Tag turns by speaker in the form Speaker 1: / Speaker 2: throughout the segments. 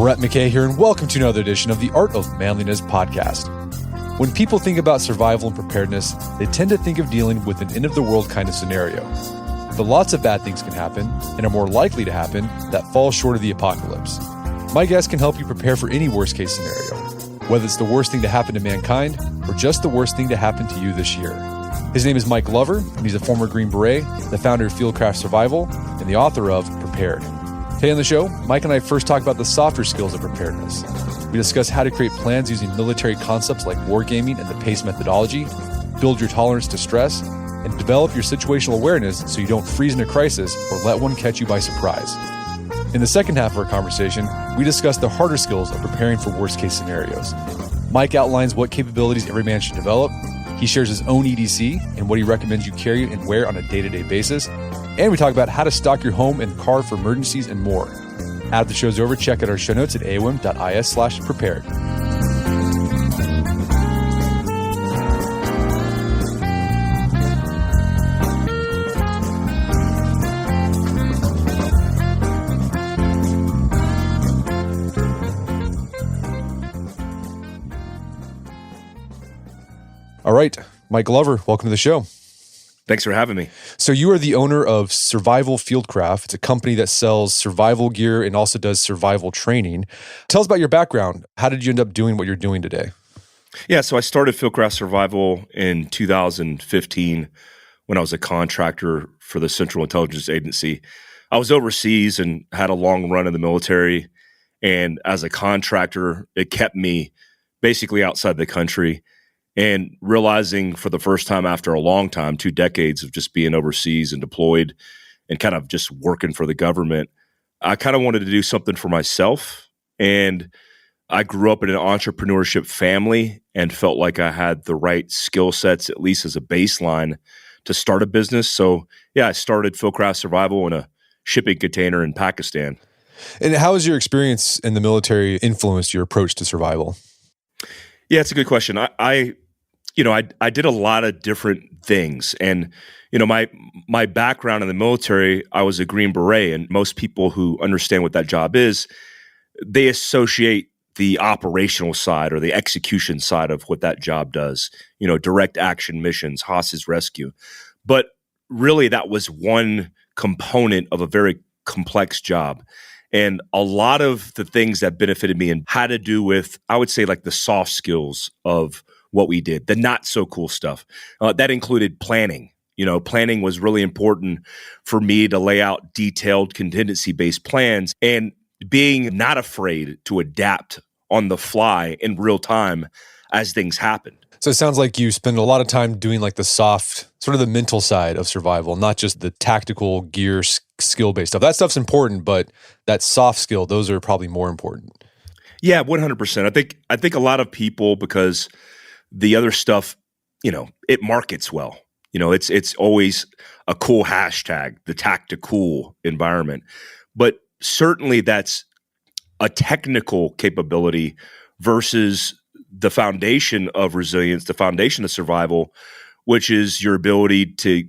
Speaker 1: Brett McKay here, and welcome to another edition of the Art of Manliness podcast. When people think about survival and preparedness, they tend to think of dealing with an end-of-the-world kind of scenario. But lots of bad things can happen, and are more likely to happen, that fall short of the apocalypse. My guest can help you prepare for any worst-case scenario, whether it's the worst thing to happen to mankind, or just the worst thing to happen to you this year. His name is Mike Glover, and he's a former Green Beret, the founder of Fieldcraft Survival, and the author of Prepared. Today on the show, Mike and I first talk about the softer skills of preparedness. We discuss how to create plans using military concepts like wargaming and the PACE methodology, build your tolerance to stress, and develop your situational awareness so you don't freeze in a crisis or let one catch you by surprise. In the second half of our conversation, we discuss the harder skills of preparing for worst-case scenarios. Mike outlines what capabilities every man should develop. He shares his own EDC and what he recommends you carry and wear on a day-to-day basis. And we talk about how to stock your home and car for emergencies and more. After the show's over, check out our show notes at aom.is/prepared. All right, Mike Glover, welcome to the show.
Speaker 2: Thanks for having me.
Speaker 1: So you are the owner of Survival Fieldcraft. It's a company that sells survival gear and also does survival training. Tell us about your background. How did you end up doing what you're doing today?
Speaker 2: Yeah, so I started Fieldcraft Survival in 2015 when I was a contractor for the Central Intelligence Agency. I was overseas and had a long run in the military. And as a contractor, it kept me basically outside the country. And realizing for the first time after a long time, 2 decades of just being overseas and deployed and kind of just working for the government, I kind of wanted to do something for myself. And I grew up in an entrepreneurship family and felt like I had the right skill sets, at least as a baseline, to start a business. So yeah, I started Fieldcraft Survival in a shipping container in Pakistan.
Speaker 1: And how has your experience in the military influenced your approach to survival?
Speaker 2: Yeah, it's a good question. I did a lot of different things. And, my background in the military, I was a Green Beret. And most people who understand what that job is, they associate the operational side or the execution side of what that job does, direct action missions, hostage rescue. But really, that was one component of a very complex job. And a lot of the things that benefited me and had to do with, I would say, like the soft skills of what we did, the not so cool stuff. That included planning. Planning was really important for me to lay out detailed contingency-based plans and being not afraid to adapt on the fly in real time as things happen.
Speaker 1: So it sounds like you spend a lot of time doing like the soft, sort of the mental side of survival, not just the tactical gear skill-based stuff. That stuff's important, but that soft skill, those are probably more important.
Speaker 2: Yeah, 100%. I think a lot of people, because the other stuff, it markets well. It's always a cool hashtag, the tactical environment. But certainly that's a technical capability versus the foundation of resilience, the foundation of survival, which is your ability to,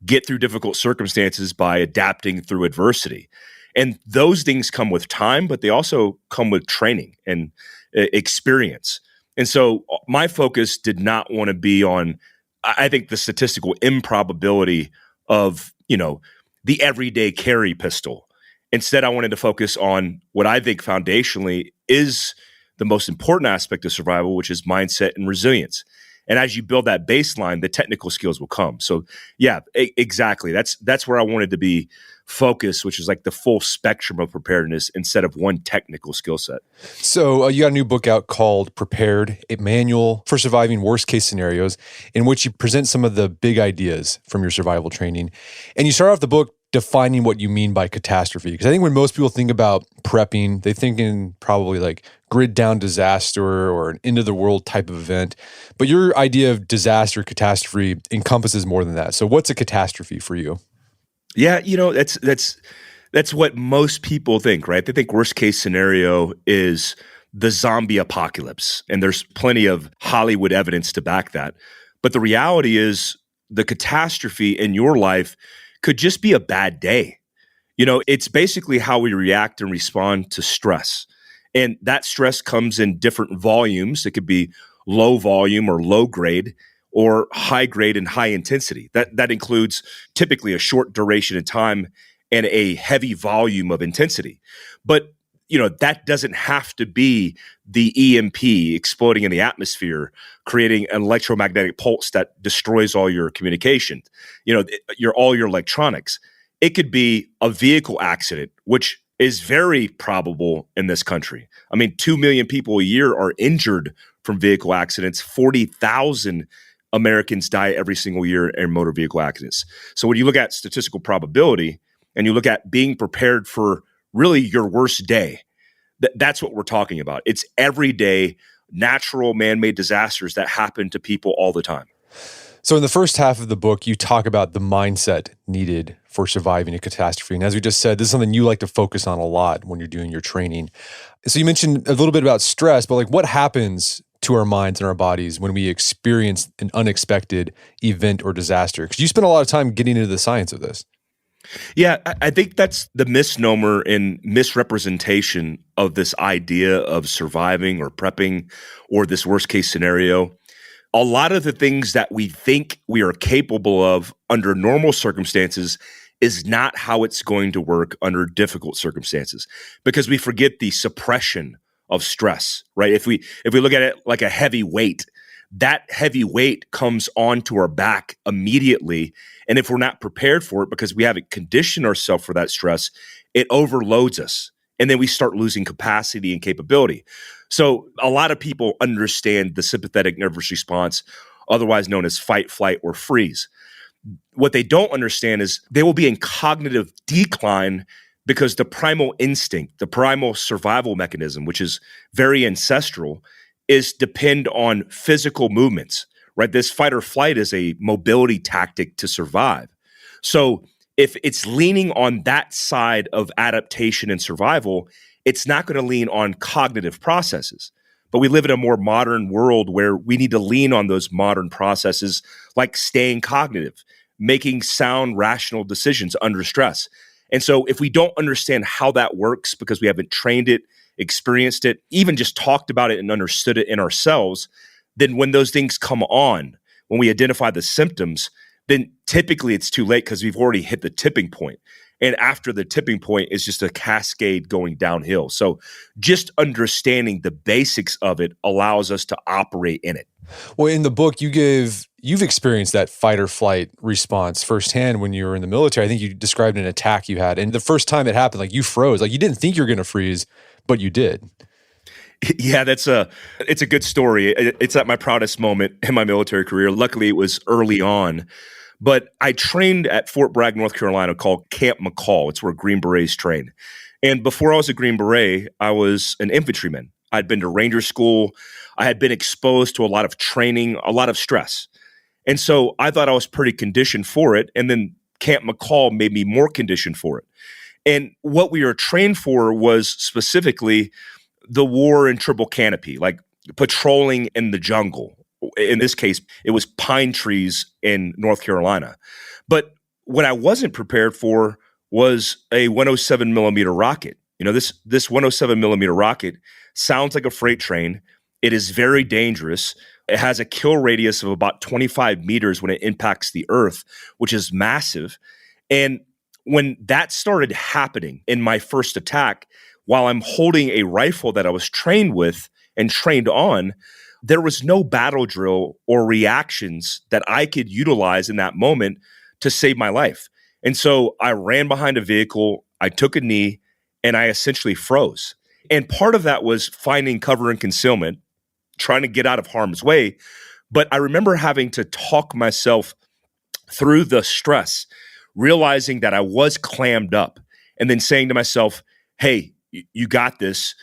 Speaker 2: get through difficult circumstances by adapting through adversity. And those things come with time, but they also come with training and experience. And so my focus did not want to be on, I think, the statistical improbability of, the everyday carry pistol. Instead, I wanted to focus on what I think foundationally is the most important aspect of survival, which is mindset and resilience. And as you build that baseline, the technical skills will come. So yeah, exactly. That's where I wanted to be focused, which is like the full spectrum of preparedness instead of one technical skill set.
Speaker 1: So you got a new book out called Prepared, a manual for surviving worst case scenarios, in which you present some of the big ideas from your survival training. And you start off the book defining what you mean by catastrophe. Because I think when most people think about prepping, they think in probably like grid down disaster or an end of the world type of event. But your idea of disaster, catastrophe encompasses more than that. So what's a catastrophe for you?
Speaker 2: Yeah, that's what most people think, right? They think worst case scenario is the zombie apocalypse. And there's plenty of Hollywood evidence to back that. But the reality is the catastrophe in your life could just be a bad day. It's basically how we react and respond to stress. And that stress comes in different volumes. It could be low volume or low grade, or high grade and high intensity. That includes typically a short duration of time and a heavy volume of intensity. But that doesn't have to be the EMP exploding in the atmosphere, creating an electromagnetic pulse that destroys all your communication, all your electronics. It could be a vehicle accident, which is very probable in this country. I mean, 2 million people a year are injured from vehicle accidents. 40,000 Americans die every single year in motor vehicle accidents. So when you look at statistical probability and you look at being prepared for really your worst day, that's what we're talking about. It's everyday natural man-made disasters that happen to people all the time.
Speaker 1: So in the first half of the book, you talk about the mindset needed for surviving a catastrophe. And as we just said, this is something you like to focus on a lot when you're doing your training. So you mentioned a little bit about stress, but what happens to our minds and our bodies when we experience an unexpected event or disaster? Because you spend a lot of time getting into the science of this.
Speaker 2: Yeah, I think that's the misnomer and misrepresentation of this idea of surviving or prepping or this worst case scenario. A lot of the things that we think we are capable of under normal circumstances is not how it's going to work under difficult circumstances, because we forget the suppression of stress, right? If we look at it like a heavy weight, that heavy weight comes onto our back immediately. And if we're not prepared for it because we haven't conditioned ourselves for that stress, it overloads us. And then we start losing capacity and capability. So a lot of people understand the sympathetic nervous response, otherwise known as fight, flight, or freeze. What they don't understand is they will be in cognitive decline because the primal instinct, the primal survival mechanism, which is very ancestral, is depend on physical movements, right? This fight or flight is a mobility tactic to survive. So if it's leaning on that side of adaptation and survival, it's not going to lean on cognitive processes. But we live in a more modern world where we need to lean on those modern processes like staying cognitive, making sound, rational decisions under stress. And so if we don't understand how that works because we haven't trained it, experienced it, even just talked about it and understood it in ourselves, then when those things come on, when we identify the symptoms, then typically it's too late because we've already hit the tipping point. And after the tipping point is just a cascade going downhill. So just understanding the basics of it allows us to operate in it.
Speaker 1: Well, in the book, you've experienced that fight or flight response firsthand when you were in the military. I think you described an attack you had. And the first time it happened, you froze. You didn't think you were going to freeze, but you did.
Speaker 2: Yeah, it's a good story. It's at my proudest moment in my military career. Luckily, it was early on. But I trained at Fort Bragg, North Carolina, called Camp McCall. It's where Green Berets train. And before I was a Green Beret, I was an infantryman. I'd been to Ranger School. I had been exposed to a lot of training, a lot of stress. And so I thought I was pretty conditioned for it. And then Camp McCall made me more conditioned for it. And what we were trained for was specifically the war in triple canopy, like patrolling in the jungle. In this case, it was pine trees in North Carolina. But what I wasn't prepared for was a 107 millimeter rocket. This 107 millimeter rocket sounds like a freight train. It is very dangerous. It has a kill radius of about 25 meters when it impacts the earth, which is massive. And when that started happening in my first attack, while I'm holding a rifle that I was trained with and trained on, there was no battle drill or reactions that I could utilize in that moment to save my life. And so I ran behind a vehicle, I took a knee, and I essentially froze. And part of that was finding cover and concealment, trying to get out of harm's way. But I remember having to talk myself through the stress, realizing that I was clammed up, and then saying to myself, hey, you got this.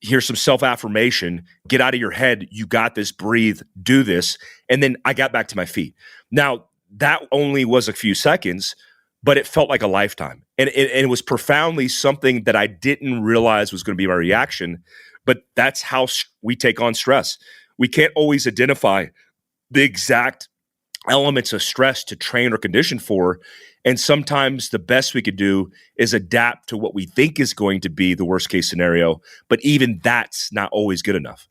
Speaker 2: Here's some self-affirmation. Get out of your head. You got this. Breathe. Do this. And then I got back to my feet. Now, that only was a few seconds, but it felt like a lifetime. And it was profoundly something that I didn't realize was going to be my reaction. But that's how we take on stress. We can't always identify the exact elements of stress to train or condition for. And sometimes the best we could do is adapt to what we think is going to be the worst case scenario. But even that's not always good enough.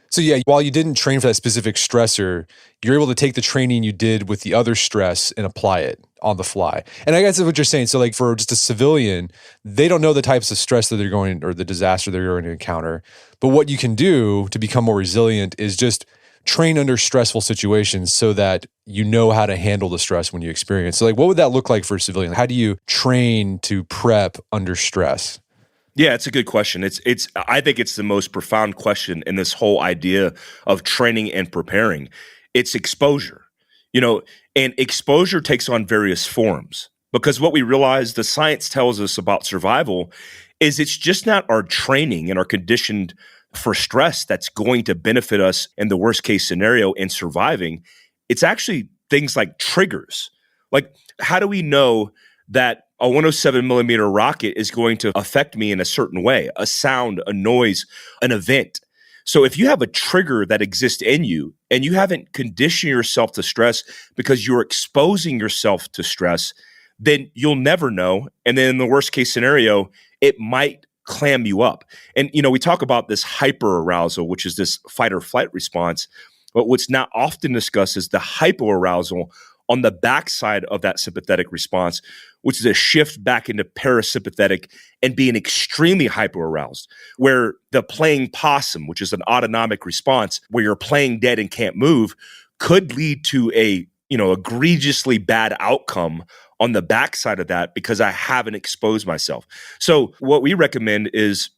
Speaker 1: So yeah, while you didn't train for that specific stressor, you're able to take the training you did with the other stress and apply it on the fly. And I guess that's what you're saying. So like for just a civilian, they don't know the types of stress that they're going or the disaster they're going to encounter. But what you can do to become more resilient is just train under stressful situations so that you know how to handle the stress when you experience. So like what would that look like for a civilian? How do you train to prep under stress?
Speaker 2: Yeah, it's a good question. I think it's the most profound question in this whole idea of training and preparing. It's exposure. And exposure takes on various forms, because what we realize the science tells us about survival is it's just not our training and our conditioned for stress that's going to benefit us in the worst case scenario in surviving. It's actually things like triggers. Like, how do we know that a 107 millimeter rocket is going to affect me in a certain way, a sound, a noise, an event? So if you have a trigger that exists in you and you haven't conditioned yourself to stress because you're exposing yourself to stress, then you'll never know. And then in the worst case scenario, it might clam you up. And, we talk about this hyperarousal, which is this fight or flight response. But what's not often discussed is the hypoarousal on the backside of that sympathetic response, which is a shift back into parasympathetic and being extremely hyperaroused, where the playing possum, which is an autonomic response where you're playing dead and can't move, could lead to a egregiously bad outcome on the backside of that because I haven't exposed myself. So what we recommend is,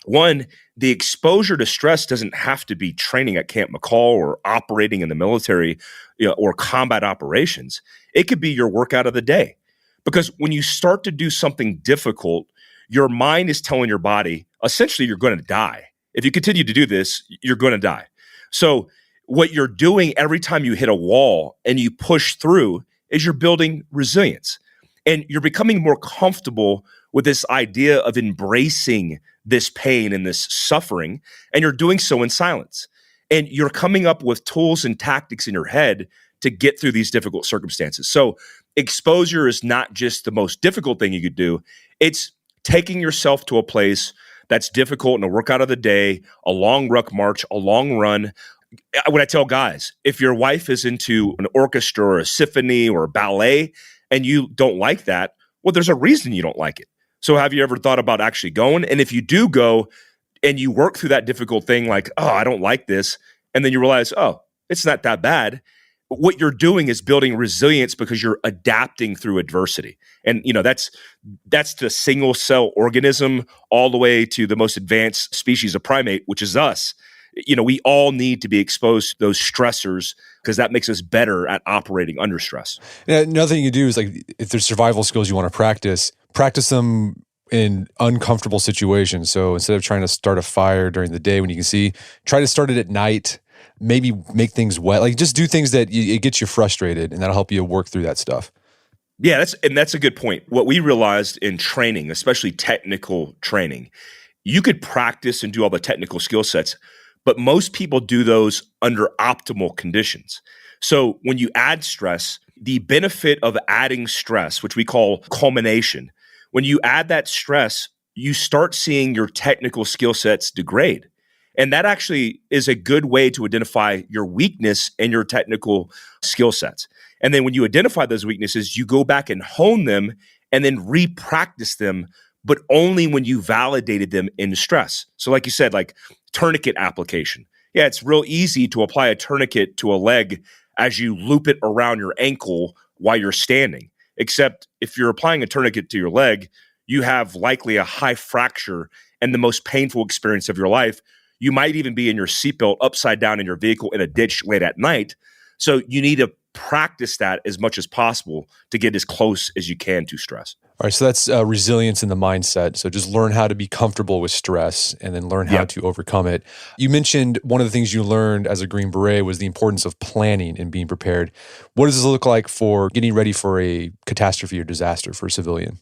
Speaker 2: one, the exposure to stress doesn't have to be training at Camp McCall or operating in the military, or combat operations. It could be your workout of the day. Because when you start to do something difficult, your mind is telling your body, essentially, you're going to die. If you continue to do this, you're going to die. So what you're doing every time you hit a wall and you push through is you're building resilience. And you're becoming more comfortable with this idea of embracing this pain and this suffering, and you're doing so in silence. And you're coming up with tools and tactics in your head to get through these difficult circumstances. So exposure is not just the most difficult thing you could do. It's taking yourself to a place that's difficult in a workout of the day, a long ruck march, a long run. When I tell guys, if your wife is into an orchestra or a symphony or a ballet and you don't like that, well, there's a reason you don't like it. So have you ever thought about actually going? And if you do go and you work through that difficult thing, like, oh, I don't like this, and then you realize, oh, it's not that bad, what you're doing is building resilience because you're adapting through adversity. And that's the single cell organism all the way to the most advanced species of primate, which is us. We all need to be exposed to those stressors because that makes us better at operating under stress.
Speaker 1: And another thing you do is, like, if there's survival skills you want to practice them in uncomfortable situations. So instead of trying to start a fire during the day when you can see, try to start it at night. Maybe make things wet. Like, just do things that it gets you frustrated, and that'll help you work through that stuff.
Speaker 2: Yeah, that's a good point. What we realized in training, especially technical training, you could practice and do all the technical skill sets, but most people do those under optimal conditions. So when you add stress, the benefit of adding stress, which we call culmination, when you add that stress, you start seeing your technical skill sets degrade. And that actually is a good way to identify your weakness and your technical skill sets. And then when you identify those weaknesses, you go back and hone them and then re-practice them, but only when you validated them in stress. So like you said, like tourniquet application. Yeah, it's real easy to apply a tourniquet to a leg as you loop it around your ankle while you're standing. Except if you're applying a tourniquet to your leg, you have likely a high fracture and the most painful experience of your life. You might even be in your seatbelt upside down in your vehicle in a ditch late at night. So you need to practice that as much as possible to get as close as you can to stress.
Speaker 1: All right, so that's resilience in the mindset. So just learn how to be comfortable with stress and then learn how to overcome it. You mentioned one of the things you learned as a Green Beret was the importance of planning and being prepared. What does this look like for getting ready for a catastrophe or disaster for a civilian?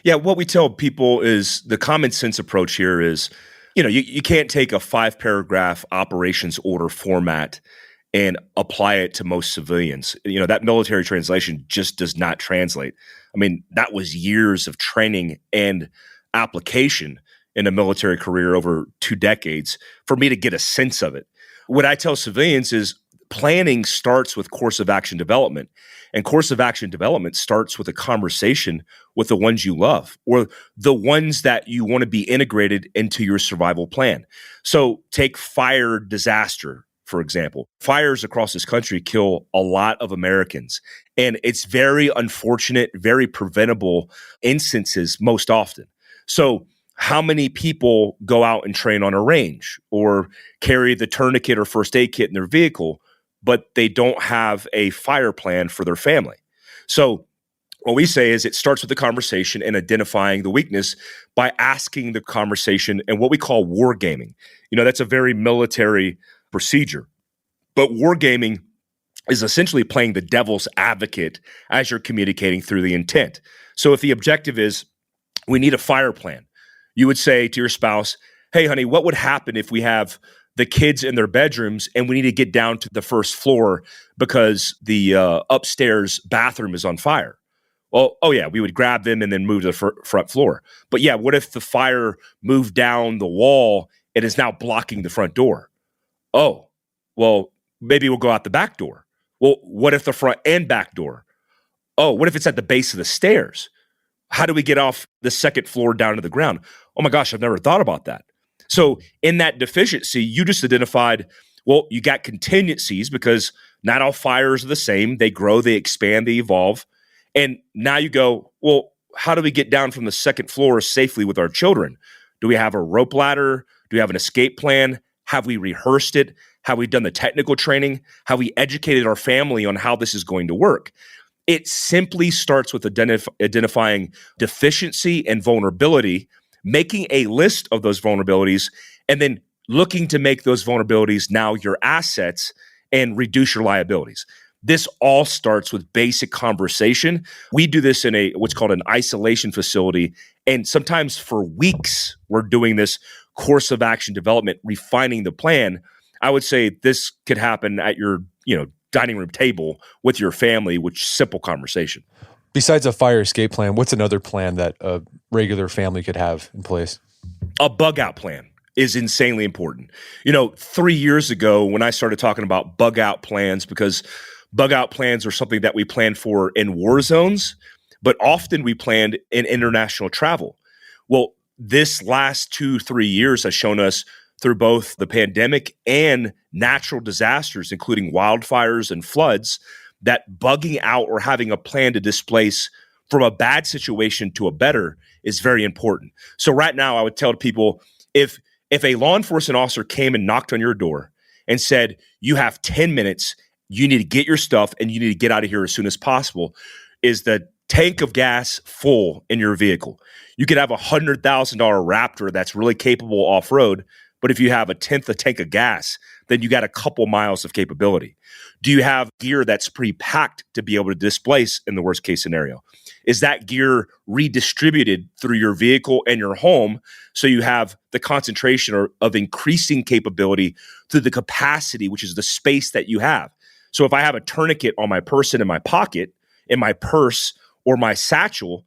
Speaker 2: Yeah, what we tell people is the common sense approach here is, you can't take a 5-paragraph operations order format and apply it to most civilians. That military translation just does not translate. I mean, that was years of training and application in a military career over 2 decades for me to get a sense of it. What I tell civilians is planning starts with course of action development. And course of action development starts with a conversation with the ones you love or the ones that you want to be integrated into your survival plan. So take fire disaster, for example. Fires across this country kill a lot of Americans. And it's very unfortunate, very preventable instances most often. So how many people go out and train on a range or carry the tourniquet or first aid kit in their vehicle, but they don't have a fire plan for their family? So what we say is it starts with the conversation and identifying the weakness by asking the conversation and what we call wargaming. That's a very military procedure. But wargaming is essentially playing the devil's advocate as you're communicating through the intent. So if the objective is, we need a fire plan, you would say to your spouse, hey, honey, what would happen if we have the kids in their bedrooms and we need to get down to the first floor because the upstairs bathroom is on fire? Well, oh yeah, we would grab them and then move to the front floor. But yeah, what if the fire moved down the wall and is now blocking the front door? Oh, well, maybe we'll go out the back door. Well, what if the front and back door? Oh, what if it's at the base of the stairs? How do we get off the second floor down to the ground? Oh my gosh, I've never thought about that. So in that deficiency, you just identified, well, you got contingencies because not all fires are the same. They grow, they expand, they evolve. And now you go, well, how do we get down from the second floor safely with our children? Do we have a rope ladder? Do we have an escape plan? Have we rehearsed it? Have we done the technical training? Have we educated our family on how this is going to work? It simply starts with identifying deficiency and vulnerability, making a list of those vulnerabilities, and then looking to make those vulnerabilities now your assets and reduce your liabilities. This all starts with basic conversation. We do this in what's called an isolation facility, and sometimes for weeks we're doing this course of action development, refining the plan. I would say this could happen at your, dining room table with your family, which simple conversation.
Speaker 1: Besides a fire escape plan, what's another plan that a regular family could have in place?
Speaker 2: A bug out plan is insanely important. 3 years ago when I started talking about bug out plans, because bug out plans are something that we plan for in war zones, but often we planned in international travel. Well, this last 2-3 years has shown us through both the pandemic and natural disasters, including wildfires and floods, that bugging out or having a plan to displace from a bad situation to a better is very important. So right now, I would tell people, if a law enforcement officer came and knocked on your door and said, you have 10 minutes, you need to get your stuff and you need to get out of here as soon as possible, is the tank of gas full in your vehicle? You could have a $100,000 Raptor that's really capable off-road, but if you have a tenth a tank of gas, then you got a couple miles of capability. Do you have gear that's pre-packed to be able to displace in the worst case scenario? Is that gear redistributed through your vehicle and your home so you have the concentration of increasing capability through the capacity, which is the space that you have? So if I have a tourniquet on my person in my pocket, in my purse, or my satchel,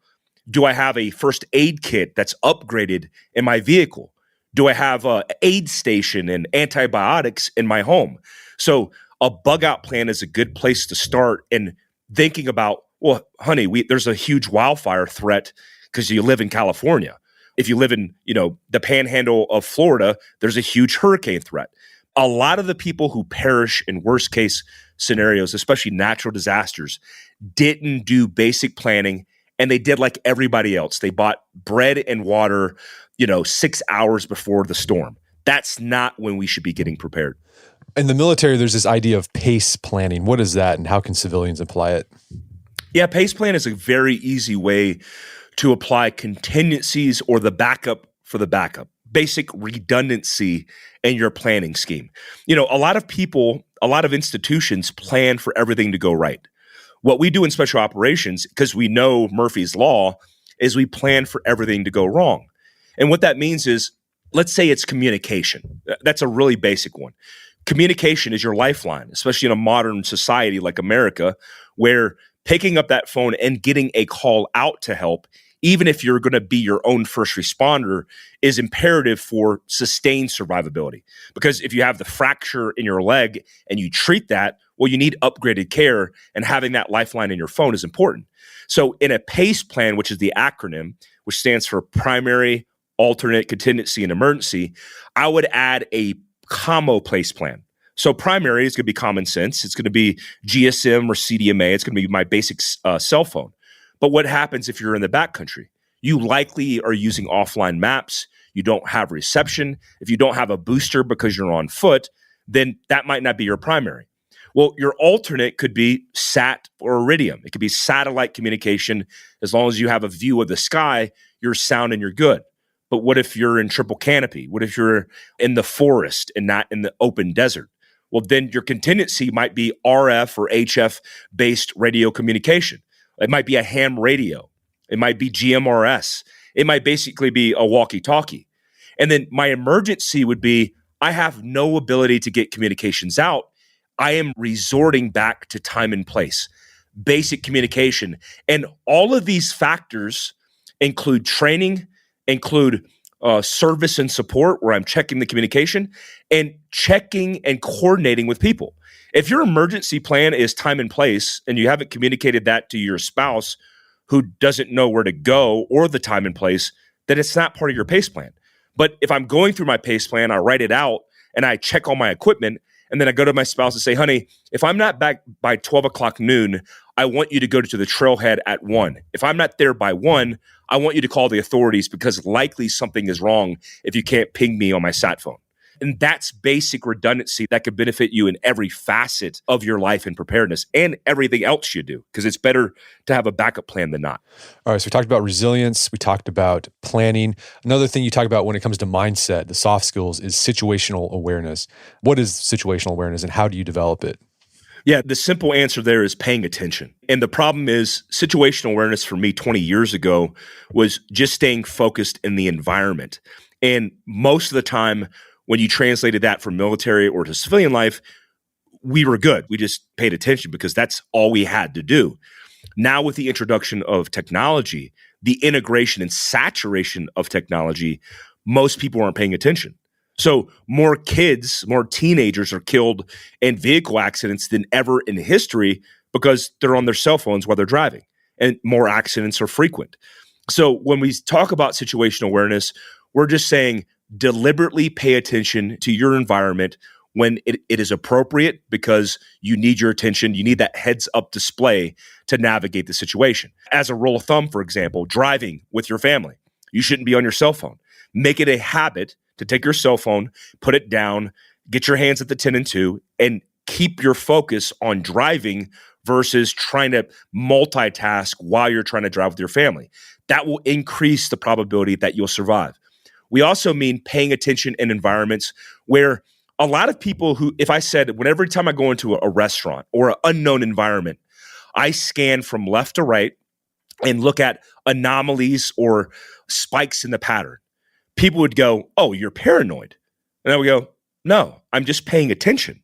Speaker 2: do I have a first aid kit that's upgraded in my vehicle? Do I have an aid station and antibiotics in my home? So a bug out plan is a good place to start in thinking about, well, honey, there's a huge wildfire threat because you live in California. If you live in, the panhandle of Florida, there's a huge hurricane threat. A lot of the people who perish in worst case scenarios, especially natural disasters, didn't do basic planning, and they did like everybody else. They bought bread and water, 6 hours before the storm. That's not when we should be getting prepared.
Speaker 1: In the military, there's this idea of PACE planning. What is that, and how can civilians apply it?
Speaker 2: Yeah, PACE plan is a very easy way to apply contingencies or the backup for the backup. Basic redundancy in your planning scheme. A lot of people, a lot of institutions plan for everything to go right. What we do in special operations, because we know Murphy's Law, is we plan for everything to go wrong. And what that means is, let's say it's communication. That's a really basic one. Communication is your lifeline, especially in a modern society like America, where picking up that phone and getting a call out to help, even if you're going to be your own first responder, is imperative for sustained survivability. Because if you have the fracture in your leg and you treat that, well, you need upgraded care, and having that lifeline in your phone is important. So in a PACE plan, which is the acronym, which stands for primary, alternate, contingency, and emergency, I would add a combo PACE plan. So primary is going to be common sense. It's going to be GSM or CDMA. It's going to be my basic cell phone. But what happens if you're in the backcountry? You likely are using offline maps. You don't have reception. If you don't have a booster because you're on foot, then that might not be your primary. Well, your alternate could be SAT or Iridium. It could be satellite communication. As long as you have a view of the sky, you're sound and you're good. But what if you're in triple canopy? What if you're in the forest and not in the open desert? Well, then your contingency might be RF or HF-based radio communication. It might be a ham radio. It might be GMRS. It might basically be a walkie-talkie. And then my emergency would be, I have no ability to get communications out. I am resorting back to time and place, basic communication. And all of these factors include training, include service and support, where I'm checking the communication and checking and coordinating with people. If your emergency plan is time and place and you haven't communicated that to your spouse who doesn't know where to go or the time and place, then it's not part of your PACE plan. But if I'm going through my PACE plan, I write it out and I check all my equipment, and then I go to my spouse and say, honey, if I'm not back by 12 o'clock noon, I want you to go to the trailhead at 1. If I'm not there by 1, I want you to call the authorities, because likely something is wrong if you can't ping me on my sat phone. And that's basic redundancy that could benefit you in every facet of your life and preparedness and everything else you do, because it's better to have a backup plan than not.
Speaker 1: All right, so we talked about resilience. We talked about planning. Another thing you talk about when it comes to mindset, the soft skills, is situational awareness. What is situational awareness and how do you develop it?
Speaker 2: Yeah, the simple answer there is paying attention. And the problem is, situational awareness for me 20 years ago was just staying focused in the environment. And most of the time, when you translated that from military or to civilian life, we were good. We just paid attention because that's all we had to do. Now, with the introduction of technology, the integration and saturation of technology, most people aren't paying attention. So more kids, more teenagers are killed in vehicle accidents than ever in history because they're on their cell phones while they're driving, and more accidents are frequent. So when we talk about situational awareness, we're just saying deliberately pay attention to your environment when it is appropriate, because you need your attention. You need that heads up display to navigate the situation. As a rule of thumb, for example, driving with your family, you shouldn't be on your cell phone. Make it a habit to take your cell phone, put it down, get your hands at the 10 and 2, and keep your focus on driving versus trying to multitask while you're trying to drive with your family. That will increase the probability that you'll survive. We also mean paying attention in environments where a lot of people who, if I said, whenever time I go into a restaurant or an unknown environment, I scan from left to right and look at anomalies or spikes in the pattern, people would go, oh, you're paranoid. And I would go, no, I'm just paying attention.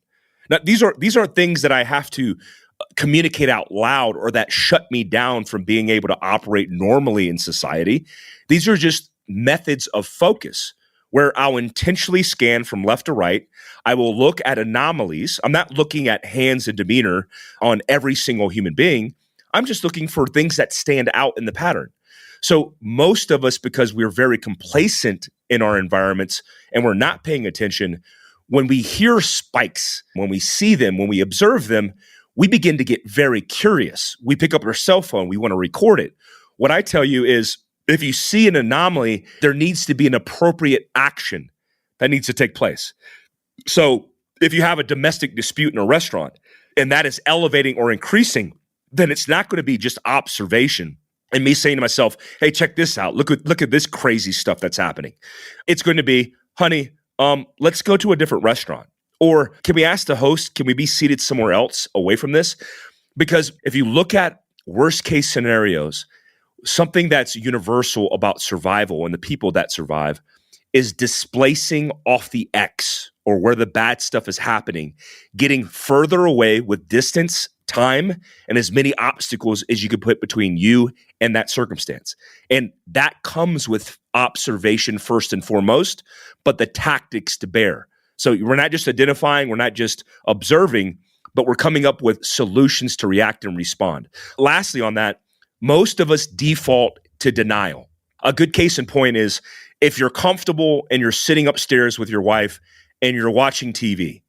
Speaker 2: Now, these are things that I have to communicate out loud, or that shut me down from being able to operate normally in society. These are just methods of focus where I'll intentionally scan from left to right. I will look at anomalies. I'm not looking at hands and demeanor on every single human being. I'm just looking for things that stand out in the pattern. So most of us, because we're very complacent in our environments and we're not paying attention, when we hear spikes, when we see them, when we observe them, we begin to get very curious. We pick up our cell phone. We want to record it. What I tell you is, if you see an anomaly, there needs to be an appropriate action that needs to take place. So if you have a domestic dispute in a restaurant and that is elevating or increasing, then it's not going to be just observation and me saying to myself, hey, check this out. Look at this crazy stuff that's happening. It's going to be, honey, let's go to a different restaurant. Or can we ask the host, can we be seated somewhere else away from this? Because if you look at worst case scenarios, something that's universal about survival and the people that survive is displacing off the X or where the bad stuff is happening, getting further away with distance, time, and as many obstacles as you could put between you and that circumstance. And that comes with observation first and foremost, but the tactics to bear. So we're not just identifying, we're not just observing, but we're coming up with solutions to react and respond. Lastly on that, most of us default to denial. A good case in point is if you're comfortable and you're sitting upstairs with your wife and you're watching TV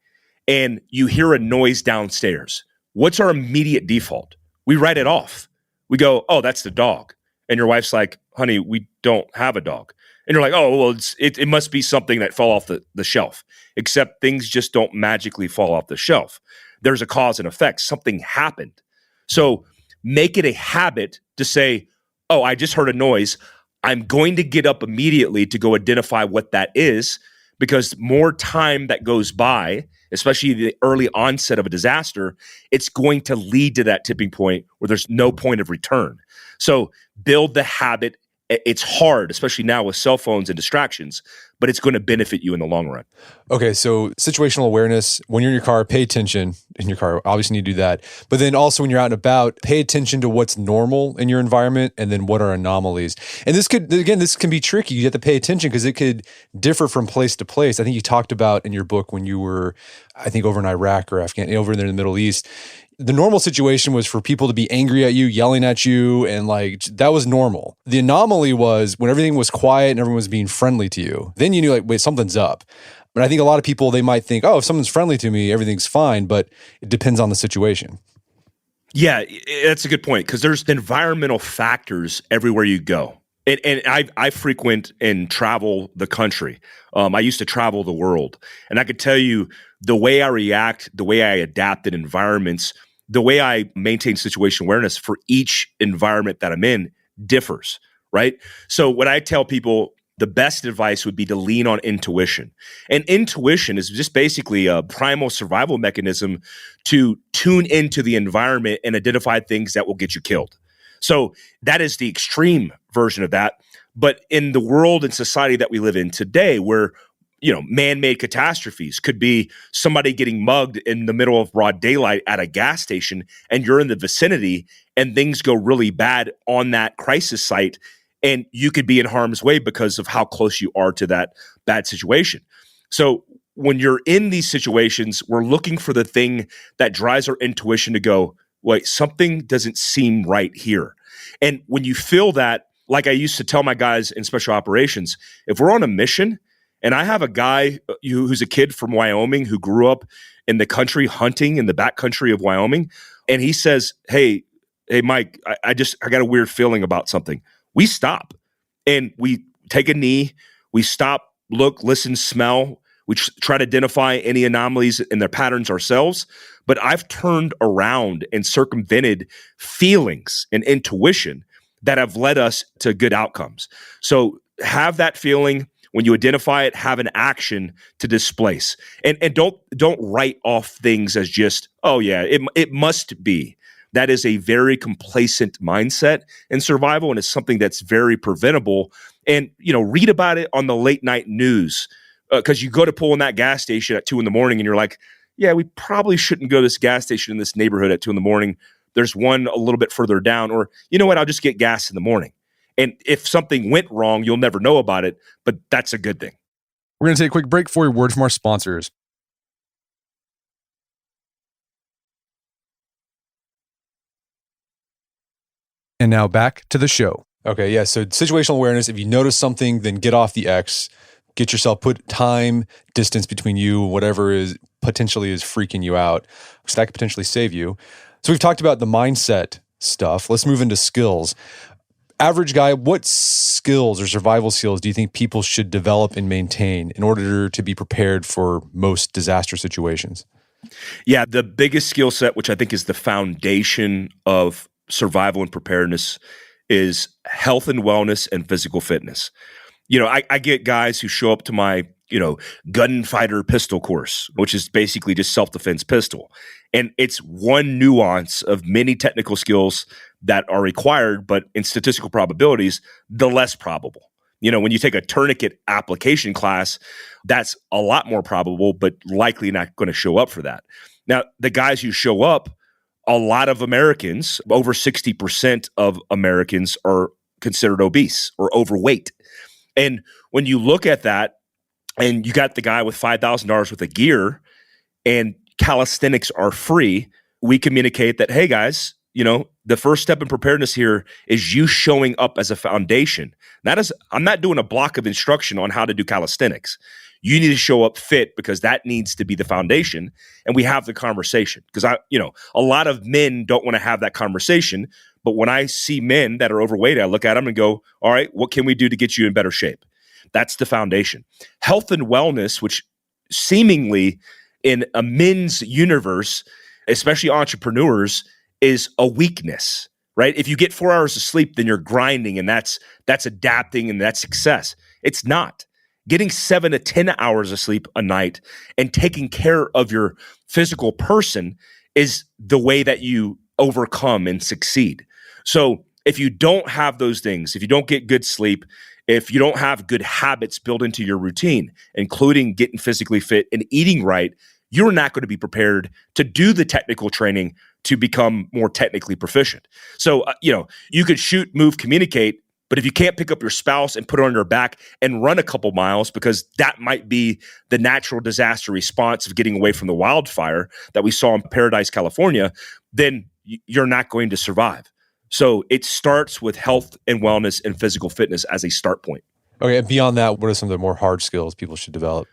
Speaker 2: and you hear a noise downstairs, what's our immediate default? We write it off. We go, oh, that's the dog. And your wife's like, honey, we don't have a dog. And you're like, oh, well, it must be something that fell off the shelf. Except things just don't magically fall off the shelf. There's a cause and effect. Something happened. So make it a habit to say, oh, I just heard a noise. I'm going to get up immediately to go identify what that is, because more time that goes by, especially the early onset of a disaster, it's going to lead to that tipping point where there's no point of return. So build the habit. It's hard, especially now with cell phones and distractions, but it's going to benefit you in the long run.
Speaker 1: Okay, so situational awareness, when you're in your car, pay attention in your car. Obviously, you need to do that. But then also when you're out and about, pay attention to what's normal in your environment and then what are anomalies. And this can be tricky. You have to pay attention because it could differ from place to place. I think you talked about in your book when you were, I think, over in Iraq or Afghanistan, over there in the Middle East. The normal situation was for people to be angry at you, yelling at you, and like that was normal. The anomaly was when everything was quiet and everyone was being friendly to you. Then you knew like, wait, something's up. But I think a lot of people, they might think, oh, if someone's friendly to me, everything's fine, but it depends on the situation.
Speaker 2: Yeah, that's a good point because there's environmental factors everywhere you go. And I frequent and travel the country. I used to travel the world. And I could tell you the way I react, the way I adapt in environments, the way I maintain situational awareness for each environment that I'm in differs, right? So what I tell people, the best advice would be to lean on intuition. And intuition is just basically a primal survival mechanism to tune into the environment and identify things that will get you killed. So that is the extreme version of that. But in the world and society that we live in today, where man-made catastrophes could be somebody getting mugged in the middle of broad daylight at a gas station, and you're in the vicinity, and things go really bad on that crisis site, and you could be in harm's way because of how close you are to that bad situation. So when you're in these situations, we're looking for the thing that drives our intuition to go, wait, something doesn't seem right here. And when you feel that, like I used to tell my guys in special operations, if we're on a mission and I have a guy who's a kid from Wyoming who grew up in the country hunting in the backcountry of Wyoming, and he says, hey, Mike, I got a weird feeling about something. We stop and we take a knee, we stop, look, listen, smell. We try to identify any anomalies in their patterns ourselves. But I've turned around and circumvented feelings and intuition that have led us to good outcomes. So have that feeling. When you identify it, have an action to displace. And don't write off things as just, oh yeah, it must be. That is a very complacent mindset in survival, and it's something that's very preventable. And read about it on the late night news. Because you go to pull in that gas station at 2 a.m. and you're like, yeah, we probably shouldn't go to this gas station in this neighborhood at 2 a.m. There's one a little bit further down, or you know what, I'll just get gas in the morning. And if something went wrong, you'll never know about it, but that's a good thing.
Speaker 1: We're going to take a quick break for a word from our sponsors. And now back to the show. Okay, yeah, so situational awareness, if you notice something, then get off the X. Get yourself, put time, distance between you, whatever is potentially is freaking you out. So that could potentially save you. So we've talked about the mindset stuff. Let's move into skills. Average guy, what skills or survival skills do you think people should develop and maintain in order to be prepared for most disaster situations?
Speaker 2: Yeah, the biggest skill set, which I think is the foundation of survival and preparedness, is health and wellness and physical fitness. I get guys who show up to my, gunfighter pistol course, which is basically just self-defense pistol. And it's one nuance of many technical skills that are required, but in statistical probabilities, the less probable. When you take a tourniquet application class, that's a lot more probable, but likely not going to show up for that. Now, the guys who show up, a lot of Americans, over 60% of Americans are considered obese or overweight. And when you look at that and you got the guy with $5,000 worth of gear and calisthenics are free, we communicate that, hey guys, the first step in preparedness here is you showing up as a foundation. I'm not doing a block of instruction on how to do calisthenics. You need to show up fit because that needs to be the foundation. And we have the conversation because a lot of men don't want to have that conversation. But when I see men that are overweight, I look at them and go, all right, what can we do to get you in better shape? That's the foundation. Health and wellness, which seemingly in a men's universe, especially entrepreneurs, is a weakness, right? If you get 4 hours of sleep, then you're grinding and that's adapting and that's success. It's not. Getting 7 to 10 hours of sleep a night and taking care of your physical person is the way that you overcome and succeed. So if you don't have those things, if you don't get good sleep, if you don't have good habits built into your routine, including getting physically fit and eating right, you're not going to be prepared to do the technical training to become more technically proficient. So, you could shoot, move, communicate, but if you can't pick up your spouse and put her on your back and run a couple miles, because that might be the natural disaster response of getting away from the wildfire that we saw in Paradise, California, then you're not going to survive. So it starts with health and wellness and physical fitness as a start point.
Speaker 1: Okay, and beyond that, what are some of the more hard skills people should develop?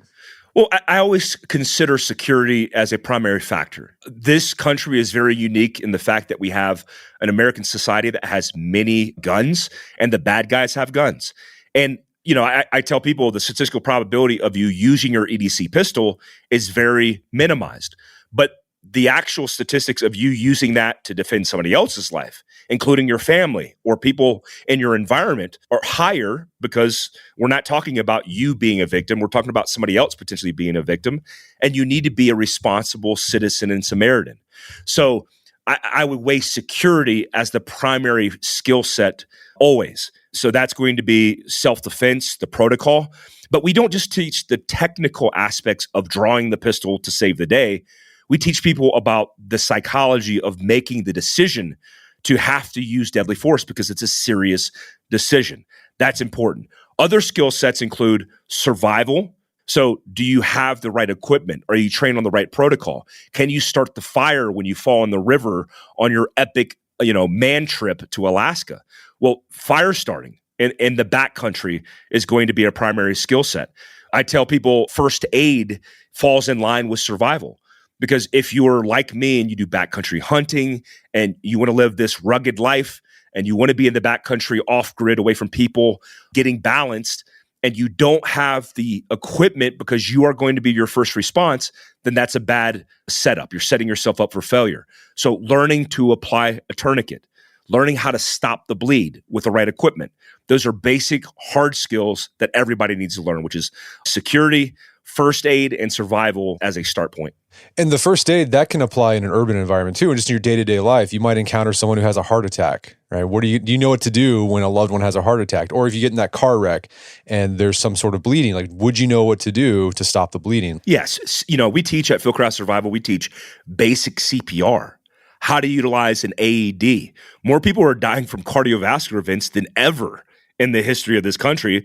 Speaker 2: Well, I always consider security as a primary factor. This country is very unique in the fact that we have an American society that has many guns, and the bad guys have guns. And, I tell people the statistical probability of you using your EDC pistol is very minimized. But the actual statistics of you using that to defend somebody else's life, including your family or people in your environment, are higher because we're not talking about you being a victim. We're talking about somebody else potentially being a victim. And you need to be a responsible citizen and Samaritan. So I would weigh security as the primary skill set always. So that's going to be self-defense, the protocol. But we don't just teach the technical aspects of drawing the pistol to save the day. We teach people about the psychology of making the decision to have to use deadly force because it's a serious decision. That's important. Other skill sets include survival. So do you have the right equipment? Are you trained on the right protocol? Can you start the fire when you fall in the river on your epic, man trip to Alaska? Well, fire starting in the backcountry is going to be a primary skill set. I tell people first aid falls in line with survival. Because if you're like me and you do backcountry hunting and you want to live this rugged life and you want to be in the backcountry off grid away from people, getting balanced, and you don't have the equipment because you are going to be your first response, then that's a bad setup. You're setting yourself up for failure. So learning to apply a tourniquet, learning how to stop the bleed with the right equipment. Those are basic hard skills that everybody needs to learn, which is security, first aid, and survival as a start point.
Speaker 1: And the first aid, that can apply in an urban environment too. And just in your day-to-day life, you might encounter someone who has a heart attack, right? Do you know what to do when a loved one has a heart attack? Or if you get in that car wreck and there's some sort of bleeding, would you know what to do to stop the bleeding?
Speaker 2: Yes. We teach at Fieldcraft Survival, we teach basic CPR, how to utilize an AED. More people are dying from cardiovascular events than ever in the history of this country,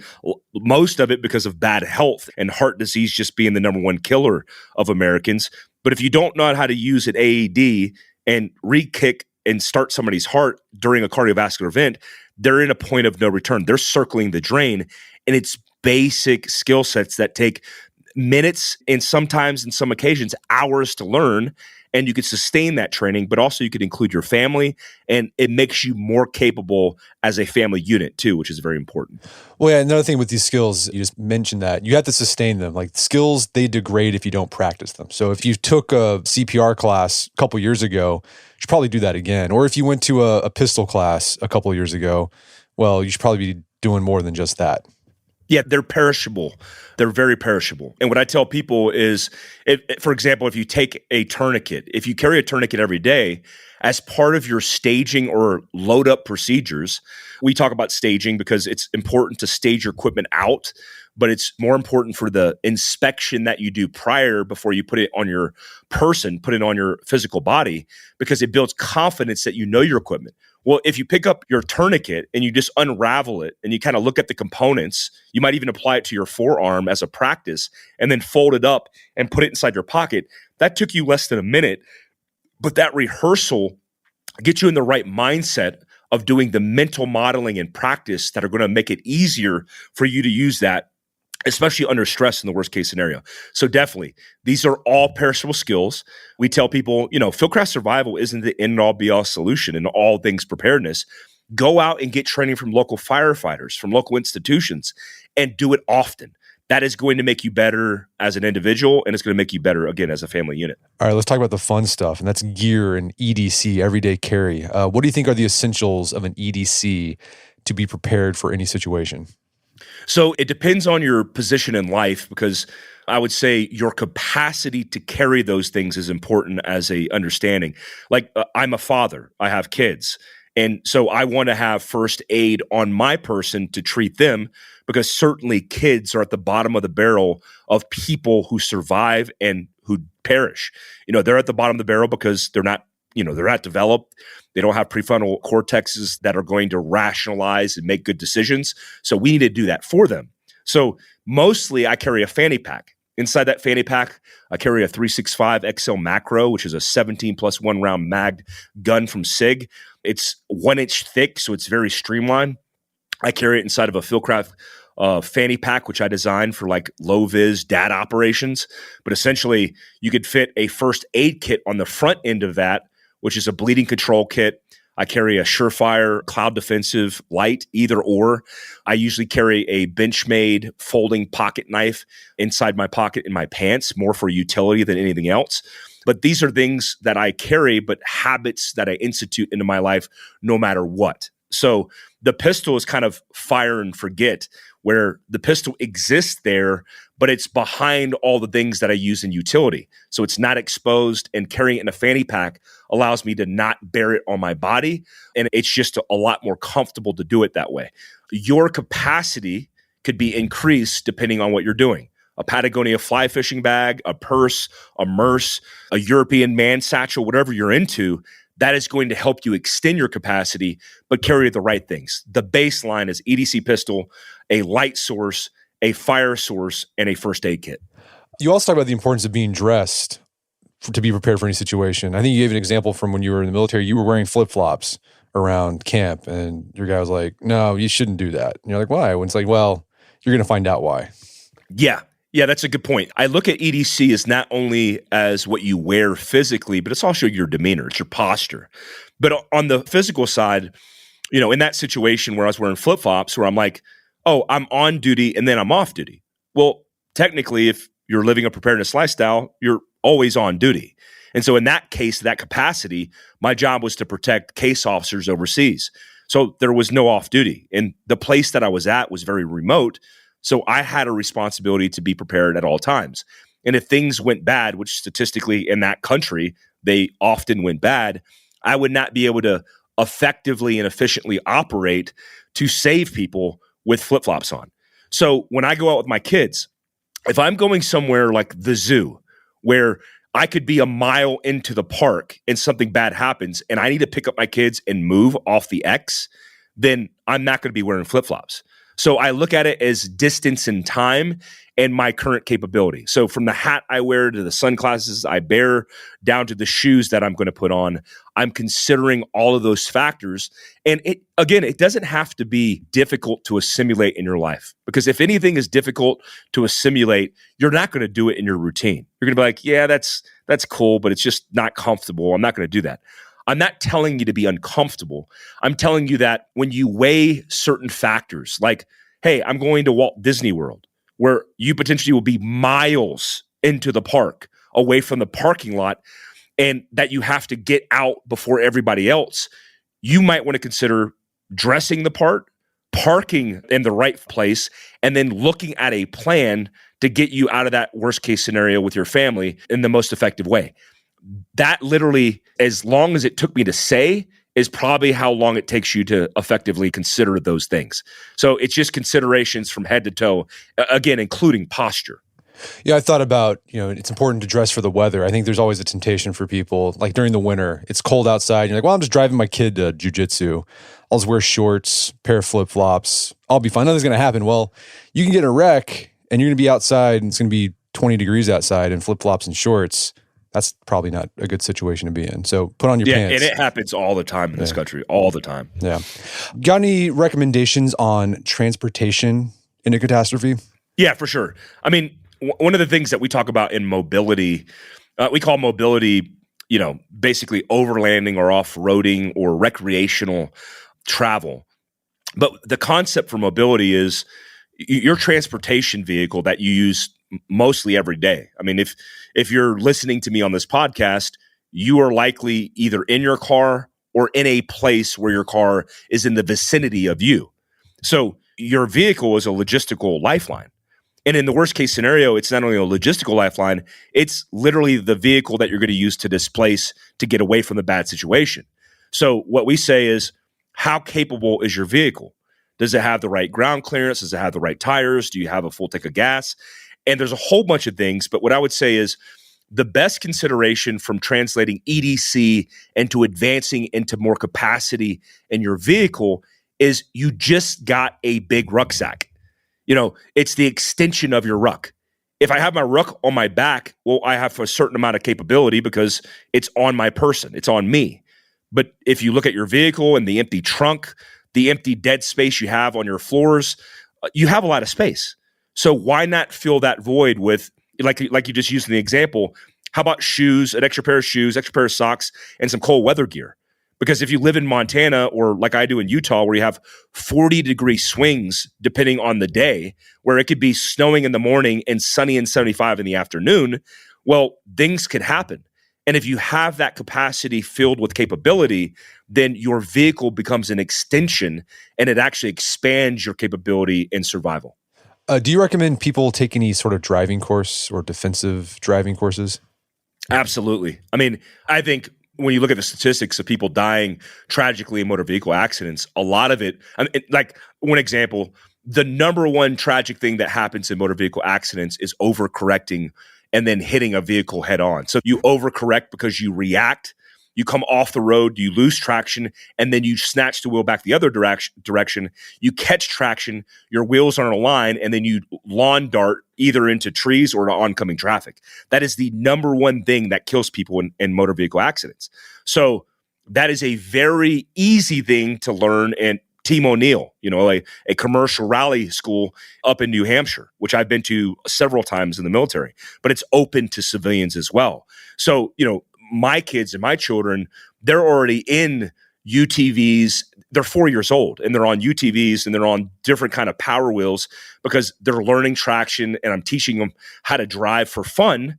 Speaker 2: most of it because of bad health and heart disease just being the number one killer of Americans. But if you don't know how to use an AED and re-kick and start somebody's heart during a cardiovascular event, they're in a point of no return. They're circling the drain, and it's basic skill sets that take minutes and sometimes, in some occasions, hours to learn. And you could sustain that training, but also you could include your family, and it makes you more capable as a family unit too, which is very important.
Speaker 1: Well, yeah, another thing with these skills, you just mentioned that you have to sustain them. Like skills, they degrade if you don't practice them. So if you took a CPR class a couple years ago, you should probably do that again. Or if you went to a pistol class a couple years ago, well, you should probably be doing more than just that.
Speaker 2: Yeah, they're perishable. They're very perishable. And what I tell people is, for example, if you take a tourniquet, if you carry a tourniquet every day, as part of your staging or load up procedures, we talk about staging because it's important to stage your equipment out, but it's more important for the inspection that you do prior before you put it on your person, put it on your physical body, because it builds confidence that you know your equipment. Well, if you pick up your tourniquet and you just unravel it and you kind of look at the components, you might even apply it to your forearm as a practice and then fold it up and put it inside your pocket. That took you less than a minute, but that rehearsal gets you in the right mindset of doing the mental modeling and practice that are going to make it easier for you to use that, especially under stress in the worst case scenario. So definitely, these are all perishable skills. We tell people, Fieldcraft survival isn't the end all be all solution in all things preparedness. Go out and get training from local firefighters, from local institutions, and do it often. That is going to make you better as an individual, and it's going to make you better, again, as a family unit.
Speaker 1: All right, let's talk about the fun stuff, and that's gear and EDC, everyday carry. What do you think are the essentials of an EDC to be prepared for any situation?
Speaker 2: So it depends on your position in life, because I would say your capacity to carry those things is important as a understanding. Like I'm a father, I have kids. And so I want to have first aid on my person to treat them, because certainly kids are at the bottom of the barrel of people who survive and who perish. They're at the bottom of the barrel because they're not developed. They don't have prefrontal cortexes that are going to rationalize and make good decisions. So we need to do that for them. So mostly I carry a fanny pack. Inside that fanny pack, I carry a 365 XL Macro, which is a 17+1 round magged gun from SIG. It's 1 inch thick, so it's very streamlined. I carry it inside of a Fieldcraft fanny pack, which I designed for like low vis data operations. But essentially, you could fit a first aid kit on the front end of that, which is a bleeding control kit. I carry a Surefire Cloud Defensive Light, either or. I usually carry a Benchmade folding pocket knife inside my pocket in my pants, more for utility than anything else. But these are things that I carry, but habits that I institute into my life no matter what. So the pistol is kind of fire and forget, where the pistol exists there, but it's behind all the things that I use in utility. So it's not exposed, and carrying it in a fanny pack allows me to not bear it on my body. And it's just a lot more comfortable to do it that way. Your capacity could be increased depending on what you're doing. A Patagonia fly fishing bag, a purse, a Merce, a European man satchel, whatever you're into, that is going to help you extend your capacity, but carry the right things. The baseline is EDC pistol, a light source, a fire source, and a first aid kit.
Speaker 1: You also talk about the importance of being dressed to be prepared for any situation. I think you gave an example from when you were in the military. You were wearing flip-flops around camp, and your guy was like, no, you shouldn't do that. And you're like, why? And it's like, well, you're going to find out why.
Speaker 2: Yeah, that's a good point. I look at EDC as not only as what you wear physically, but it's also your demeanor, it's your posture. But on the physical side, in that situation where I was wearing flip-flops, where I'm like, oh, I'm on duty and then I'm off duty. Well, technically, if you're living a preparedness lifestyle, you're always on duty. And so in that case, that capacity, my job was to protect case officers overseas. So there was no off duty. And the place that I was at was very remote. So I had a responsibility to be prepared at all times. And if things went bad, which statistically in that country, they often went bad, I would not be able to effectively and efficiently operate to save people with flip-flops on. So when I go out with my kids, if I'm going somewhere like the zoo, where I could be a mile into the park and something bad happens and I need to pick up my kids and move off the X, then I'm not going to be wearing flip-flops. So I look at it as distance and time and my current capability. So from the hat I wear to the sunglasses I bear down to the shoes that I'm going to put on, I'm considering all of those factors. And it doesn't have to be difficult to assimilate in your life, because if anything is difficult to assimilate, you're not going to do it in your routine. You're going to be like, yeah, that's cool, but it's just not comfortable. I'm not going to do that. I'm not telling you to be uncomfortable. I'm telling you that when you weigh certain factors, like, hey, I'm going to Walt Disney World, where you potentially will be miles into the park away from the parking lot, and that you have to get out before everybody else, you might want to consider dressing the part parking in the right place, and then looking at a plan to get you out of that worst case scenario with your family in the most effective way. That literally, as long as it took me to say, is probably how long it takes you to effectively consider those things. So it's just considerations from head to toe, again, including posture.
Speaker 1: Yeah, I thought about, it's important to dress for the weather. I think there's always a temptation for people, like during the winter, it's cold outside. You're like, well, I'm just driving my kid to jujitsu. I'll just wear shorts, pair of flip-flops. I'll be fine. Nothing's going to happen. Well, you can get in a wreck and you're going to be outside and it's going to be 20 degrees outside in flip-flops and shorts. That's probably not a good situation to be in. So put on your pants.
Speaker 2: And it happens all the time in this country, all the time.
Speaker 1: Yeah. Got any recommendations on transportation in a catastrophe?
Speaker 2: Yeah, for sure. I mean, one of the things that we talk about in mobility, we call mobility, basically overlanding or off-roading or recreational travel. But the concept for mobility is your transportation vehicle that you use mostly every day. I mean, if you're listening to me on this podcast, you are likely either in your car or in a place where your car is in the vicinity of you. So your vehicle is a logistical lifeline. And in the worst case scenario, it's not only a logistical lifeline, it's literally the vehicle that you're going to use to displace to get away from the bad situation. So what we say is, how capable is your vehicle? Does it have the right ground clearance? Does it have the right tires? Do you have a full tank of gas? And there's a whole bunch of things, but what I would say is the best consideration from translating EDC into advancing into more capacity in your vehicle is you just got a big rucksack. It's the extension of your ruck. If I have my ruck on my back, well, I have a certain amount of capability because it's on my person. It's on me. But if you look at your vehicle and the empty trunk, the empty dead space you have on your floors, you have a lot of space. So why not fill that void with, like you just used in the example, how about shoes, an extra pair of shoes, extra pair of socks, and some cold weather gear? Because if you live in Montana or like I do in Utah, where you have 40-degree swings depending on the day, where it could be snowing in the morning and sunny and 75 in the afternoon, well, things could happen. And if you have that capacity filled with capability, then your vehicle becomes an extension and it actually expands your capability in survival.
Speaker 1: Do you recommend people take any sort of driving course or defensive driving courses?
Speaker 2: Absolutely. I mean, I think when you look at the statistics of people dying tragically in motor vehicle accidents, a lot of it, like one example, the number one tragic thing that happens in motor vehicle accidents is overcorrecting and then hitting a vehicle head on. So you overcorrect because you react, you come off the road, you lose traction, and then you snatch the wheel back the other direction. You catch traction, your wheels are on a line, and then you lawn dart either into trees or to oncoming traffic. That is the number one thing that kills people in motor vehicle accidents. So that is a very easy thing to learn. And Team O'Neill, a commercial rally school up in New Hampshire, which I've been to several times in the military, but it's open to civilians as well. So, my kids and my children, they're already in UTVs. They're 4 years old and they're on UTVs and they're on different kind of power wheels because they're learning traction and I'm teaching them how to drive for fun.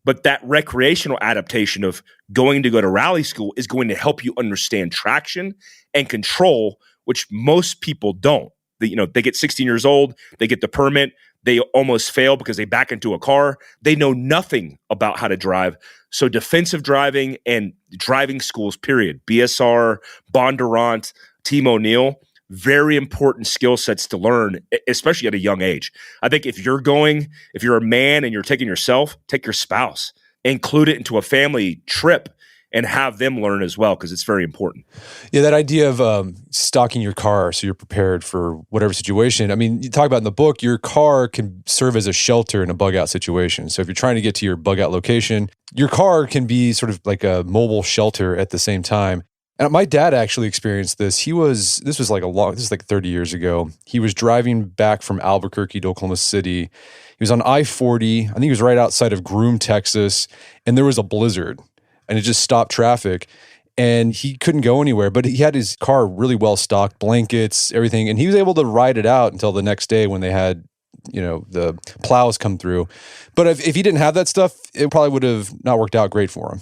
Speaker 2: But that recreational adaptation of going to rally school is going to help you understand traction and control, which most people don't. They get 16 years old, they get the permit, they almost fail because they back into a car. They know nothing about how to drive. So defensive driving and driving schools, period, BSR, Bondurant, Team O'Neill, very important skill sets to learn, especially at a young age. I think if you're a man and you're taking yourself, take your spouse, include it into a family trip and have them learn as well, because it's very important.
Speaker 1: Yeah, that idea of stocking your car so you're prepared for whatever situation. I mean, you talk about in the book, your car can serve as a shelter in a bug-out situation. So if you're trying to get to your bug-out location, your car can be sort of like a mobile shelter at the same time. And my dad actually experienced this. This was like 30 years ago. He was driving back from Albuquerque to Oklahoma City. He was on I-40. I think he was right outside of Groom, Texas, and there was a blizzard. And it just stopped traffic and he couldn't go anywhere, but he had his car really well stocked, blankets, everything. And he was able to ride it out until the next day when they had, the plows come through. But if he didn't have that stuff, it probably would have not worked out great for him.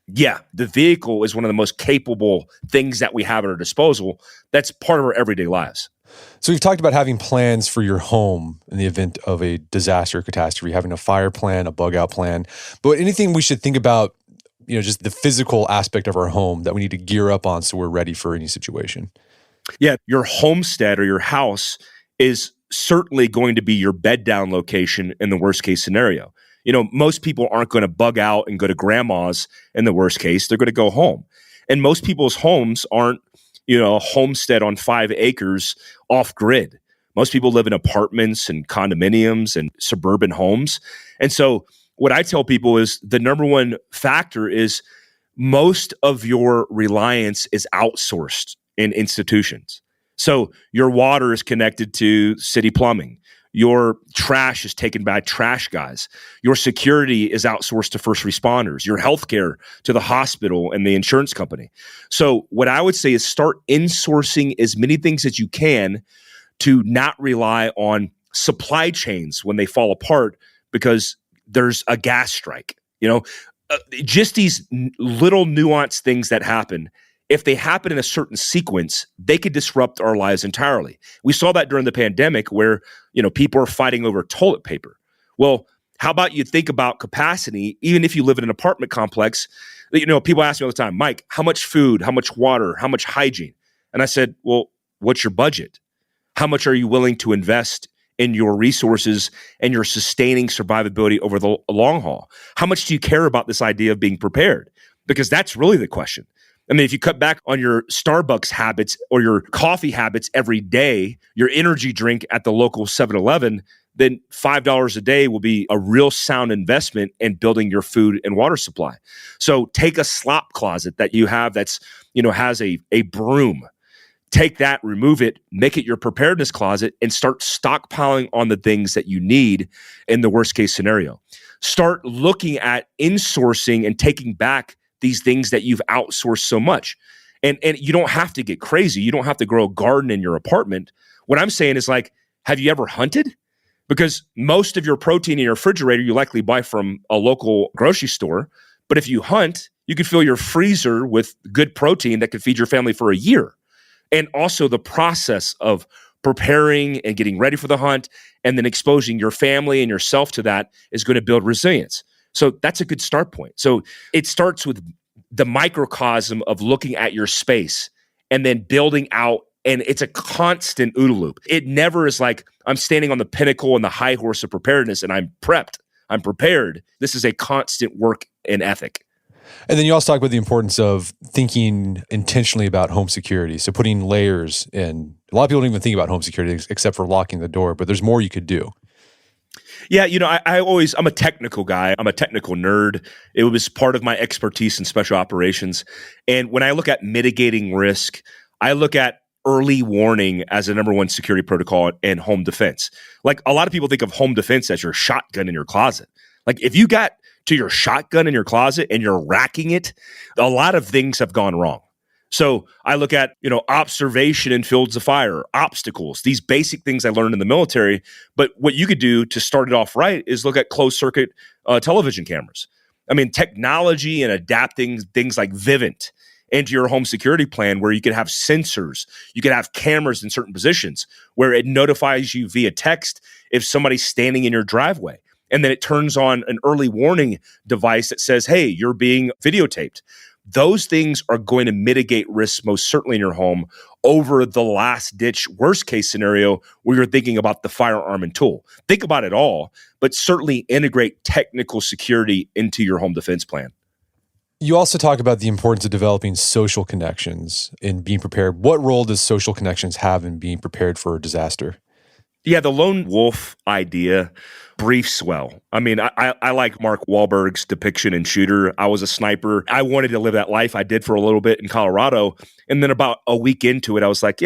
Speaker 2: Yeah, the vehicle is one of the most capable things that we have at our disposal. That's part of our everyday lives.
Speaker 1: So we've talked about having plans for your home in the event of a disaster or catastrophe, having a fire plan, a bug out plan. But anything we should think about, just the physical aspect of our home that we need to gear up on so we're ready for any situation?
Speaker 2: Yeah, your homestead or your house is certainly going to be your bed down location in the worst case scenario. Most people aren't going to bug out and go to grandma's in the worst case. They're going to go home. And most people's homes aren't, a homestead on 5 acres off grid. Most people live in apartments and condominiums and suburban homes. And so what I tell people is the number one factor is most of your reliance is outsourced in institutions. So your water is connected to city plumbing. Your trash is taken by trash guys. Your security is outsourced to first responders. Your healthcare to the hospital and the insurance company. So what I would say is start insourcing as many things as you can to not rely on supply chains when they fall apart because there's a gas strike. Just these little nuanced things that happen. If they happen in a certain sequence, they could disrupt our lives entirely. We saw that during the pandemic where, people are fighting over toilet paper. Well, how about you think about capacity, even if you live in an apartment complex? People ask me all the time, Mike, how much food, how much water, how much hygiene? And I said, well, what's your budget? How much are you willing to invest in your resources and your sustaining survivability over the long haul? How much do you care about this idea of being prepared? Because that's really the question. I mean, if you cut back on your Starbucks habits or your coffee habits every day, your energy drink at the local 7-Eleven, then $5 a day will be a real sound investment in building your food and water supply. So take a slop closet that you have that's, has a broom. Take that, remove it, make it your preparedness closet, and start stockpiling on the things that you need in the worst case scenario. Start looking at insourcing and taking back these things that you've outsourced so much. And you don't have to get crazy. You don't have to grow a garden in your apartment. What I'm saying is have you ever hunted? Because most of your protein in your refrigerator, you likely buy from a local grocery store. But if you hunt, you can fill your freezer with good protein that could feed your family for a year. And also the process of preparing and getting ready for the hunt and then exposing your family and yourself to that is going to build resilience. So that's a good start point. So it starts with the microcosm of looking at your space and then building out. And it's a constant OODA loop. It never is I'm standing on the pinnacle and the high horse of preparedness and I'm prepped. I'm prepared. This is a constant work and ethic.
Speaker 1: And then you also talk about the importance of thinking intentionally about home security. So putting layers in. A lot of people don't even think about home security except for locking the door, but there's more you could do.
Speaker 2: Yeah, I'm a technical guy. I'm a technical nerd. It was part of my expertise in special operations. And when I look at mitigating risk, I look at early warning as a number one security protocol in home defense. A lot of people think of home defense as your shotgun in your closet. If you got to your shotgun in your closet and you're racking it, a lot of things have gone wrong. So I look at, observation in fields of fire, obstacles, these basic things I learned in the military. But what you could do to start it off right is look at closed circuit television cameras. I mean, technology and adapting things like Vivint into your home security plan where you could have sensors, you could have cameras in certain positions where it notifies you via text if somebody's standing in your driveway. And then it turns on an early warning device that says, hey, you're being videotaped. Those things are going to mitigate risks most certainly in your home over the last ditch worst case scenario where you're thinking about the firearm and tool. Think about it all, but certainly integrate technical security into your home defense plan.
Speaker 1: You also talk about the importance of developing social connections in being prepared. What role does social connections have in being prepared for a disaster?
Speaker 2: Yeah, the lone wolf idea briefs well. I mean, I like Mark Wahlberg's depiction in Shooter. I was a sniper. I wanted to live that life. I did for a little bit in Colorado. And then about a week into it, I was like,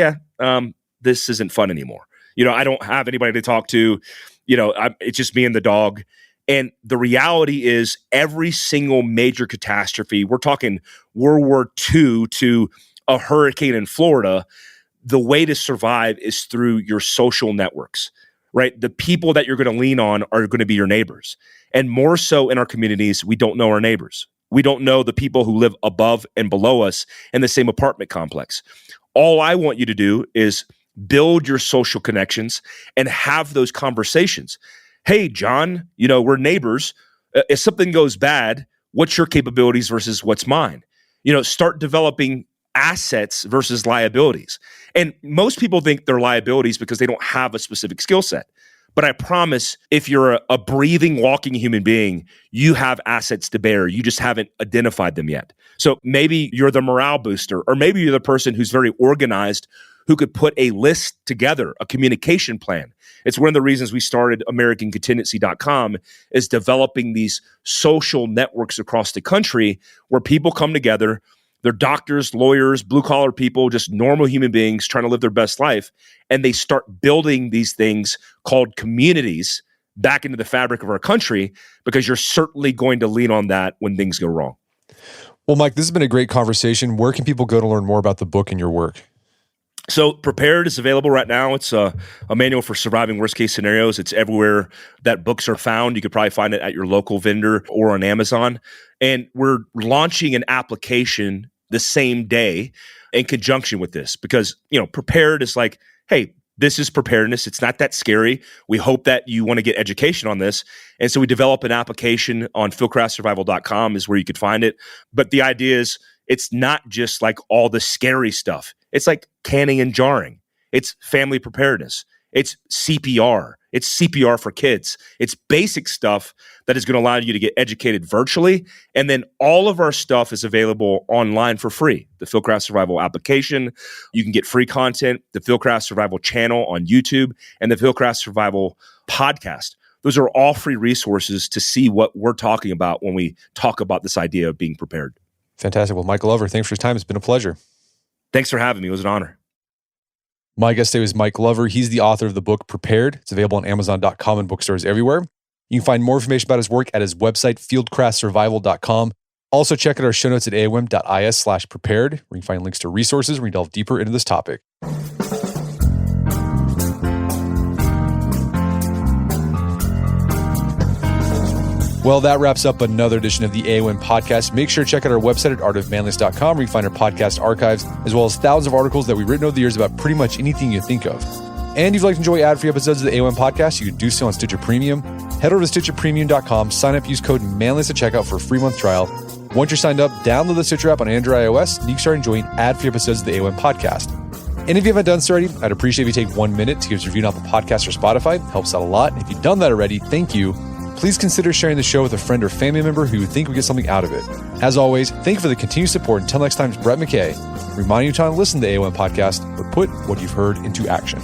Speaker 2: this isn't fun anymore. I don't have anybody to talk to. It's just me and the dog. And the reality is every single major catastrophe, we're talking World War II to a hurricane in Florida, the way to survive is through your social networks, right? The people that you're going to lean on are going to be your neighbors. And more so in our communities, we don't know our neighbors. We don't know the people who live above and below us in the same apartment complex. All I want you to do is build your social connections, and have those conversations. Hey, John, we're neighbors. If something goes bad, what's your capabilities versus what's mine? Start developing assets versus liabilities. And most people think they're liabilities because they don't have a specific skill set. But I promise, if you're a breathing, walking human being, you have assets to bear. You just haven't identified them yet. So maybe you're the morale booster, or maybe you're the person who's very organized, who could put a list together, a communication plan. It's one of the reasons we started AmericanContingency.com, is developing these social networks across the country where people come together. They're doctors, lawyers, blue-collar people, just normal human beings trying to live their best life. And they start building these things called communities back into the fabric of our country, because you're certainly going to lean on that when things go wrong.
Speaker 1: Well, Mike, this has been a great conversation. Where can people go to learn more about the book and your work?
Speaker 2: So Prepared is available right now. It's a manual for surviving worst-case scenarios. It's everywhere that books are found. You could probably find it at your local vendor or on Amazon. And we're launching an application the same day in conjunction with this, because, Prepared is like, hey, this is preparedness. It's not that scary. We hope that you want to get education on this. And so we develop an application on fieldcraftsurvival.com is where you could find it. But the idea is, it's not just like all the scary stuff. It's like canning and jarring. It's family preparedness. It's CPR. It's CPR for kids. It's basic stuff that is going to allow you to get educated virtually. And then all of our stuff is available online for free. The Fieldcraft Survival application, you can get free content, the Fieldcraft Survival channel on YouTube, and the Fieldcraft Survival podcast. Those are all free resources to see what we're talking about when we talk about this idea of being prepared.
Speaker 1: Fantastic. Well, Mike Glover, thanks for your time. It's been a pleasure.
Speaker 2: Thanks for having me. It was an honor.
Speaker 1: My guest today was Mike Glover. He's the author of the book Prepared. It's available on Amazon.com and bookstores everywhere. You can find more information about his work at his website, fieldcraftsurvival.com. Also, check out our show notes at aom.is/prepared, where you can find links to resources where we delve deeper into this topic. Well, that wraps up another edition of the AOM podcast. Make sure to check out our website at artofmanliness.com, where you can find our podcast archives, as well as thousands of articles that we've written over the years about pretty much anything you think of. And if you'd like to enjoy ad-free episodes of the AOM podcast, you can do so on Stitcher Premium. Head over to StitcherPremium.com, sign up, use code Manliness at checkout for a free month trial. Once you're signed up, download the Stitcher app on Android or iOS, and you can start enjoying ad-free episodes of the AOM podcast. And if you haven't done so already, I'd appreciate if you take 1 minute to give us a review on Apple Podcasts or Spotify. It helps out a lot. And if you've done that already, thank you. Please consider sharing the show with a friend or family member who you think would get something out of it. As always, thank you for the continued support. Until next time, it's Brett McKay, reminding you to listen to the AOM podcast, but put what you've heard into action.